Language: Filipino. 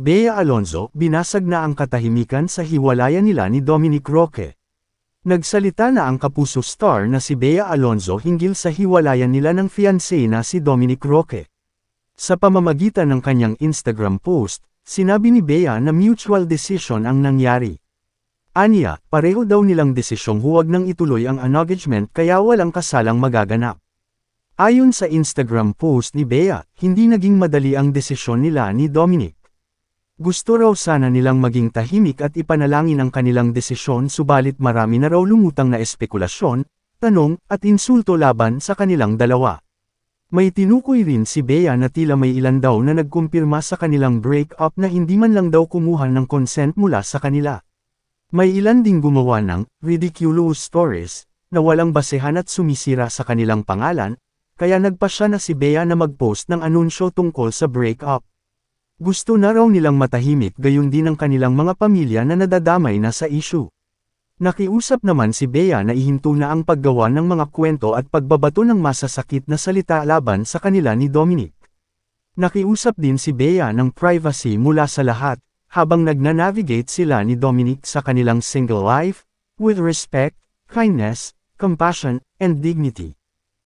Bea Alonzo, binasag na ang katahimikan sa hiwalayan nila ni Dominic Roque. Nagsalita na ang Kapuso star na si Bea Alonzo hinggil sa hiwalayan nila ng fiancé na si Dominic Roque. Sa pamamagitan ng kanyang Instagram post, sinabi ni Bea na mutual decision ang nangyari. Aniya, pareho daw nilang desisyong huwag nang ituloy ang engagement kaya walang kasalang magaganap. Ayon sa Instagram post ni Bea, hindi naging madali ang desisyon nila ni Dominic. Gusto raw sana nilang maging tahimik at ipanalangin ang kanilang desisyon subalit marami na raw lumutang na espekulasyon, tanong, at insulto laban sa kanilang dalawa. May tinukoy rin si Bea na tila may ilan daw na nagkumpirma sa kanilang break-up na hindi man lang daw kumuha ng consent mula sa kanila. May ilan ding gumawa ng ridiculous stories na walang basehan at sumisira sa kanilang pangalan, kaya nagpasya na si Bea na mag-post ng anunsyo tungkol sa break-up. Gusto na raw nilang matahimik gayon din ang kanilang mga pamilya na nadadamay na sa issue. Nakiusap naman si Bea na ihinto na ang paggawa ng mga kwento at pagbabato ng masasakit na salita laban sa kanila ni Dominic. Nakiusap din si Bea ng privacy mula sa lahat, habang nagnanavigate sila ni Dominic sa kanilang single life, with respect, kindness, compassion, and dignity.